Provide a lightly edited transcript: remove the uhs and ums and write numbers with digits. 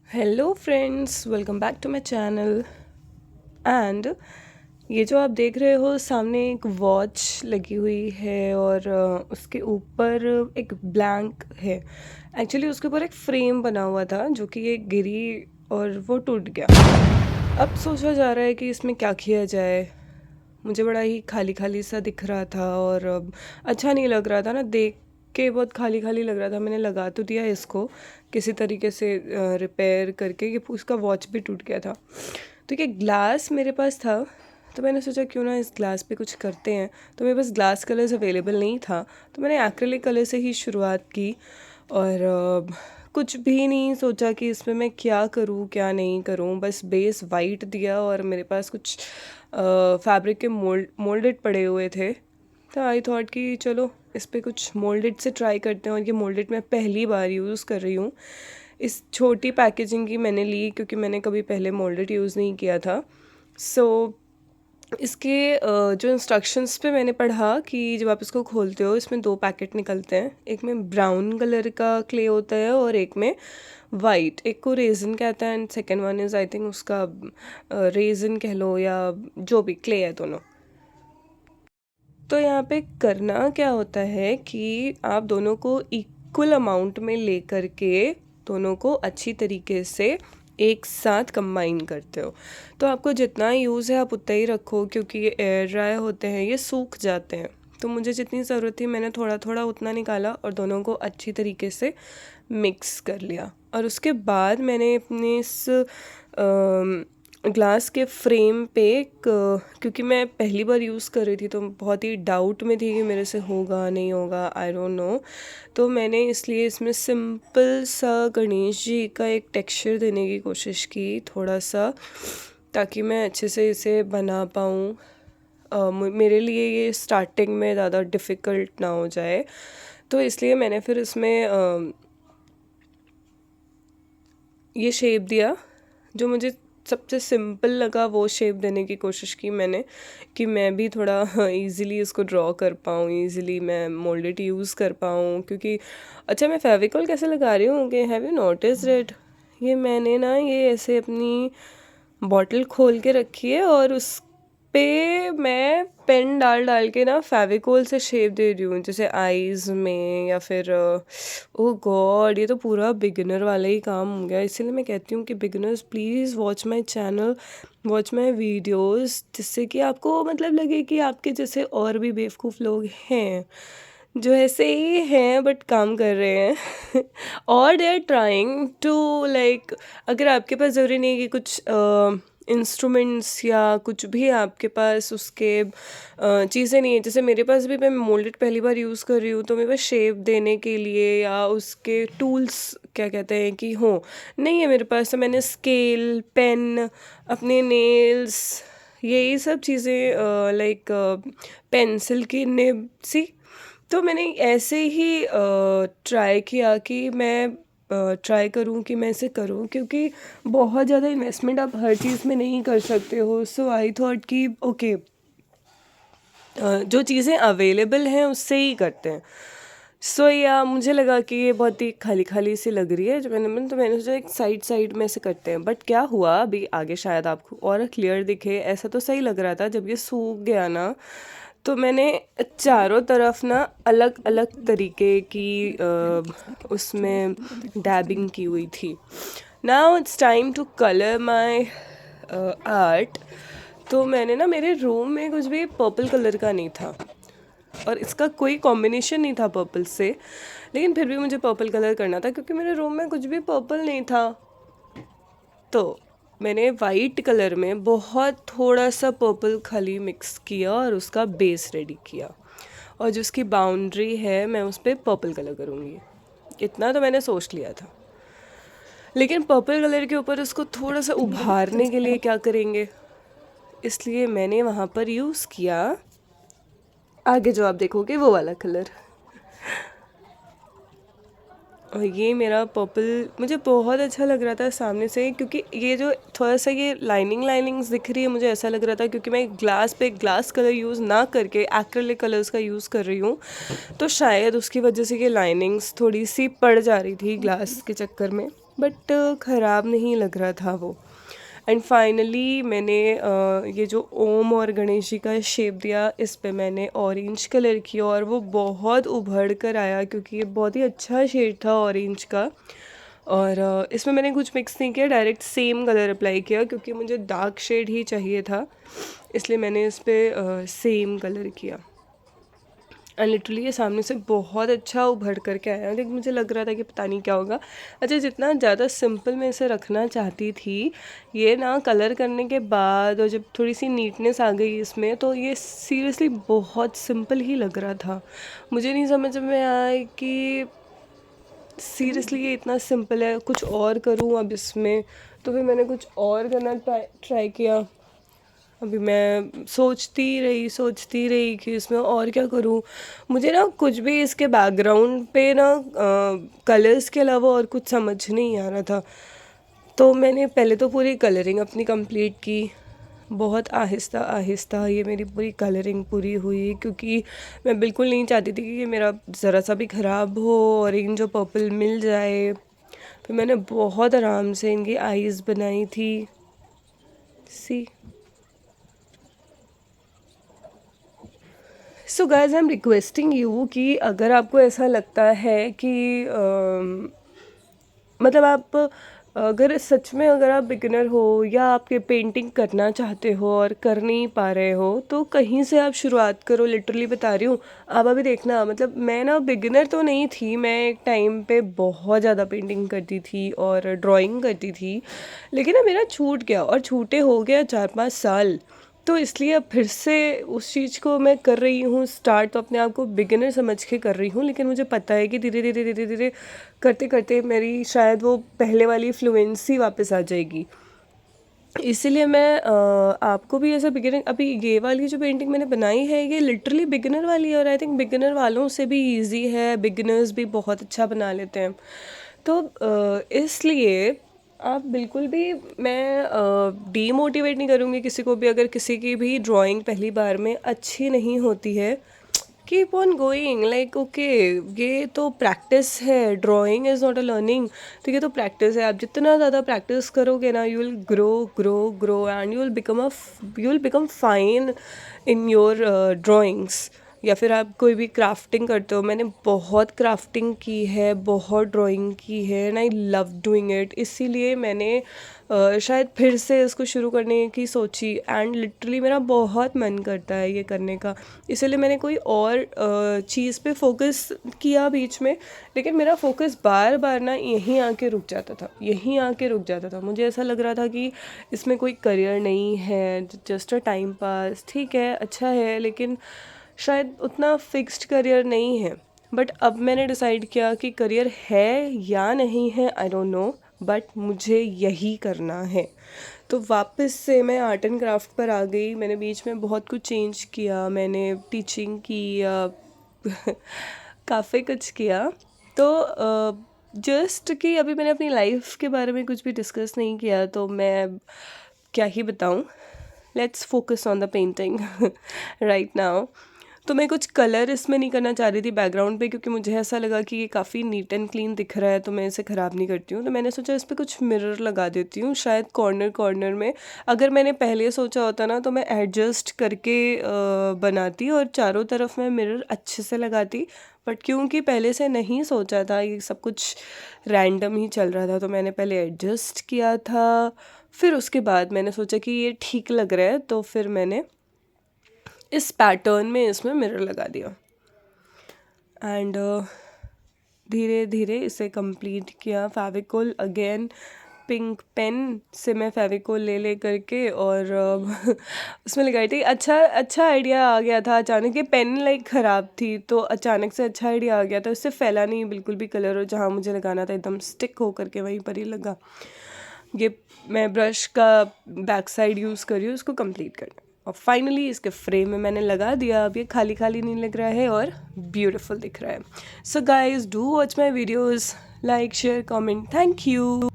Hello friends, welcome back to my channel. And ये जो आप देख रहे हो सामने एक वॉच लगी हुई है और उसके ऊपर एक ब्लैंक है। एक्चुअली उसके ऊपर एक फ्रेम बना हुआ था जो कि ये गिरी और वो टूट गया। अब सोचा जा रहा है कि इसमें क्या किया जाए। मुझे बड़ा ही खाली खाली सा दिख रहा था और अच्छा नहीं लग रहा था ना, देख के बहुत खाली खाली लग रहा था। मैंने लगा तो दिया इसको किसी तरीके से रिपेयर करके, कि उसका वॉच भी टूट गया था। तो ये ग्लास मेरे पास था, तो मैंने सोचा क्यों ना इस ग्लास पे कुछ करते हैं। तो मेरे पास ग्लास कलर्स अवेलेबल नहीं था, तो मैंने एक्रिलिक कलर से ही शुरुआत की। और कुछ भी नहीं सोचा कि इसमें मैं क्या करूँ क्या नहीं करूँ, बस बेस वाइट दिया और मेरे पास कुछ फैब्रिक के मोल्डेड पड़े हुए थे। तो आई थॉट कि चलो इस पे कुछ मोल्डेड से ट्राई करते हैं। और ये मोल्डेड मैं पहली बार यूज़ कर रही हूँ। इस छोटी पैकेजिंग की मैंने ली क्योंकि मैंने कभी पहले मोल्डेड यूज़ नहीं किया था। सो इसके जो इंस्ट्रक्शंस पे मैंने पढ़ा कि जब आप इसको खोलते हो इसमें दो पैकेट निकलते हैं। एक में ब्राउन कलर का क्ले होता है और एक में वाइट। एक को रेज़न कहता है and second one is I think उसका रेज़न कह लो या जो भी क्ले है दोनों। तो यहाँ पे करना क्या होता है कि आप दोनों को इक्वल अमाउंट में लेकर के दोनों को अच्छी तरीके से एक साथ कंबाइन करते हो। तो आपको जितना यूज़ है आप उतना ही रखो, क्योंकि ये एयर ड्राई होते हैं, ये सूख जाते हैं। तो मुझे जितनी ज़रूरत थी मैंने थोड़ा थोड़ा उतना निकाला और दोनों को अच्छी तरीके से मिक्स कर लिया। और उसके बाद मैंने अपने इस ग्लास के फ्रेम पे क्योंकि मैं पहली बार यूज़ कर रही थी तो बहुत ही डाउट में थी कि मेरे से होगा नहीं होगा, आई डोंट नो। तो मैंने इसलिए इसमें सिंपल सा गणेश जी का एक टेक्सचर देने की कोशिश की थोड़ा सा, ताकि मैं अच्छे से इसे बना पाऊँ। मेरे लिए ये स्टार्टिंग में ज़्यादा डिफ़िकल्ट ना हो जाए, तो इसलिए मैंने फिर इसमें ये शेप दिया जो मुझे सबसे सिंपल लगा, वो शेप देने की कोशिश की मैंने, कि मैं भी थोड़ा इजीली इसको ड्रॉ कर पाऊँ, इजीली मैं मोल्डेड यूज़ कर पाऊँ। क्योंकि अच्छा, मैं फेविकॉल कैसे लगा रही हूँ कि हैव यू नोटिस इट, ये मैंने ना ये ऐसे अपनी बॉटल खोल के रखी है और उस पे मैं पेन डाल डाल के ना फेविकोल से शेप दे रही हूँ, जैसे आईज़ में या फिर ओह गॉड, ये तो पूरा बिगिनर वाला ही काम हो गया। इसीलिए मैं कहती हूँ कि beginners please watch my channel, watch my videos, जिससे कि आपको मतलब लगे कि आपके जैसे और भी बेवकूफ़ लोग हैं जो ऐसे ही हैं बट काम कर रहे हैं और they are trying to like, अगर आपके पास ज़रूरी नहीं है कि कुछ इंस्ट्रूमेंट्स या कुछ भी आपके पास उसके चीज़ें नहीं है। जैसे मेरे पास भी, मैं मोल्डेड पहली बार यूज़ कर रही हूँ, तो मेरे पास शेप देने के लिए या उसके टूल्स क्या कहते हैं कि हो नहीं है मेरे पास। तो मैंने स्केल, पेन, अपने नेल्स, यही सब चीज़ें लाइक पेंसिल की निब सी, तो मैंने ऐसे ही ट्राई किया कि मैं ट्राई करूं कि मैं इसे करूं, क्योंकि बहुत ज़्यादा इन्वेस्टमेंट आप हर चीज़ में नहीं कर सकते हो। सो आई थॉट कि ओके, जो चीज़ें अवेलेबल हैं उससे ही करते हैं। सो या मुझे लगा कि ये बहुत ही खाली खाली सी लग रही है, जो मैंने सोचा एक साइड साइड में से करते हैं। बट क्या हुआ अभी आगे शायद आपको और क्लियर दिखे, ऐसा तो सही लग रहा था। जब ये सूख गया ना, तो मैंने चारों तरफ ना अलग अलग तरीके की उसमें डैबिंग की हुई थी। Now it's time to colour my art. तो मैंने ना, मेरे रूम में कुछ भी पर्पल कलर का नहीं था और इसका कोई कॉम्बिनेशन नहीं था पर्पल से, लेकिन फिर भी मुझे पर्पल कलर करना था क्योंकि मेरे रूम में कुछ भी पर्पल नहीं था। तो मैंने वाइट कलर में बहुत थोड़ा सा पर्पल खाली मिक्स किया और उसका बेस रेडी किया, और जो उसकी बाउंड्री है मैं उस पर पर्पल कलर करूँगी, इतना तो मैंने सोच लिया था। लेकिन पर्पल कलर के ऊपर उसको थोड़ा सा उभारने के लिए क्या करेंगे, इसलिए मैंने वहाँ पर यूज़ किया आगे जो आप देखोगे वो वाला कलर। और ये मेरा पर्पल मुझे बहुत अच्छा लग रहा था सामने से, क्योंकि ये जो थोड़ा सा ये लाइनिंग्स दिख रही है, मुझे ऐसा लग रहा था क्योंकि मैं ग्लास पे ग्लास कलर यूज़ ना करके एक्रिलिक कलर्स का यूज़ कर रही हूँ, तो शायद उसकी वजह से ये लाइनिंग्स थोड़ी सी पड़ जा रही थी ग्लास के चक्कर में। बट ख़राब नहीं लग रहा था वो। एंड फाइनली मैंने ये जो ओम और गणेश जी का शेप दिया, इस पे मैंने ऑरेंज कलर किया और वो बहुत उभर कर आया क्योंकि ये बहुत ही अच्छा शेड था ऑरेंज का। और इसमें मैंने कुछ मिक्स नहीं किया, डायरेक्ट सेम कलर अप्लाई किया क्योंकि मुझे डार्क शेड ही चाहिए था, इसलिए मैंने इस पर सेम कलर किया। एंड लिटरली ये सामने से बहुत अच्छा उभर करके आया, लेकिन मुझे लग रहा था कि पता नहीं क्या होगा। अच्छा, जितना ज़्यादा सिंपल मैं इसे रखना चाहती थी, ये ना कलर करने के बाद और जब थोड़ी सी नीटनेस आ गई इसमें, तो ये सीरियसली बहुत सिंपल ही लग रहा था। मुझे नहीं समझ में आया कि सीरियसली ये इतना सिंपल है, कुछ और करूँ अब इसमें। तो फिर मैंने कुछ और करना ट्राई किया। अभी मैं सोचती रही कि इसमें और क्या करूँ। मुझे ना कुछ भी इसके बैकग्राउंड पे ना कलर्स के अलावा और कुछ समझ नहीं आ रहा था। तो मैंने पहले तो पूरी कलरिंग अपनी कंप्लीट की, बहुत आहिस्ता आहिस्ता ये मेरी पूरी कलरिंग पूरी हुई क्योंकि मैं बिल्कुल नहीं चाहती थी कि ये मेरा ज़रा सा भी ख़राब हो, ऑरेंज और पर्पल मिल जाए। फिर मैंने बहुत आराम से इनकी आईज़ बनाई थी। See so guys, I am requesting you कि अगर आपको ऐसा लगता है कि मतलब आप अगर सच में अगर आप बिगिनर हो या आपके पेंटिंग करना चाहते हो और कर नहीं पा रहे हो, तो कहीं से आप शुरुआत करो। लिटरली बता रही हूँ। आप अभी देखना, मतलब मैं ना बिगिनर तो नहीं थी, मैं एक टाइम पे बहुत ज़्यादा पेंटिंग करती थी और ड्राइंग करती थी, लेकिन ना मेरा छूट गया और छूटे हो गया 4-5 साल। तो इसलिए अब फिर से उस चीज़ को मैं कर रही हूँ स्टार्ट, तो अपने आप को बिगिनर समझ के कर रही हूँ, लेकिन मुझे पता है कि धीरे धीरे धीरे धीरे करते करते मेरी शायद वो पहले वाली फ्लुएंसी वापस आ जाएगी। इसीलिए मैं आपको भी ऐसा बिगिनर, अभी ये वाली जो पेंटिंग मैंने बनाई है ये लिटरली बिगिनर वाली है और आई थिंक बिगिनर वालों से भी इजी है, बिगिनर्स भी बहुत अच्छा बना लेते हैं। तो इसलिए आप बिल्कुल भी, मैं डीमोटिवेट नहीं करूँगी किसी को भी अगर किसी की भी ड्राइंग पहली बार में अच्छी नहीं होती है। Keep on going, like okay, ये तो प्रैक्टिस है, drawing is not a learning. तो ये तो प्रैक्टिस है, आप जितना ज़्यादा प्रैक्टिस करोगे ना, you will grow grow grow and you will become fine in your drawings. या फिर आप कोई भी क्राफ्टिंग करते हो, मैंने बहुत क्राफ्टिंग की है, बहुत ड्राइंग की है and I love doing it. इसीलिए मैंने शायद फिर से इसको शुरू करने की सोची एंड लिटरली मेरा बहुत मन करता है ये करने का। इसलिए मैंने कोई और चीज़ पे फोकस किया बीच में, लेकिन मेरा फोकस बार बार ना यहीं आके रुक जाता था। मुझे ऐसा लग रहा था कि इसमें कोई करियर नहीं है, जस्ट अ टाइम पास, ठीक है, अच्छा है, लेकिन शायद उतना फिक्स्ड करियर नहीं है। बट अब मैंने डिसाइड किया कि करियर है या नहीं है, आई डोंट नो, बट मुझे यही करना है। तो वापस से मैं आर्ट एंड क्राफ्ट पर आ गई। मैंने बीच में बहुत कुछ चेंज किया, मैंने टीचिंग की काफ़ी कुछ किया। तो जस्ट कि अभी मैंने अपनी लाइफ के बारे में कुछ भी डिस्कस नहीं किया, तो मैं क्या ही बताऊँ। Let's focus on the painting right now. तो मैं कुछ कलर इसमें नहीं करना चाह रही थी बैकग्राउंड पे, क्योंकि मुझे ऐसा लगा कि ये काफ़ी नीट एंड क्लीन दिख रहा है, तो मैं इसे ख़राब नहीं करती हूँ। तो मैंने सोचा इस पर कुछ मिरर लगा देती हूँ, शायद कॉर्नर कॉर्नर में। अगर मैंने पहले सोचा होता ना, तो मैं एडजस्ट करके बनाती और चारों तरफ मैं मिरर अच्छे से लगाती। बट क्योंकि पहले से नहीं सोचा था, ये सब कुछ रैंडम ही चल रहा था, तो मैंने पहले एडजस्ट किया था। फिर उसके बाद मैंने सोचा कि ये ठीक लग रहा है, तो फिर मैंने इस पैटर्न में इसमें मिरर लगा दिया एंड धीरे धीरे इसे कंप्लीट किया। फेविकोल अगेन, पिंक पेन से मैं फेविकोल ले करके और उसमें लगाई थी। अच्छा आइडिया आ गया था अचानक। ये पेन लाइक ख़राब थी, तो अचानक से अच्छा आइडिया आ गया था, उससे फैला नहीं बिल्कुल भी कलर, और जहाँ मुझे लगाना था एकदम स्टिक हो करके वहीं पर ही लगा। ये मैं ब्रश का बैक साइड यूज़ कर रही हूँ उसको कंप्लीट करना, और फाइनली इसके फ्रेम में मैंने लगा दिया। अब ये खाली खाली नहीं लग रहा है और ब्यूटीफुल दिख रहा है। So guys, do watch my videos, like share comment, thank you.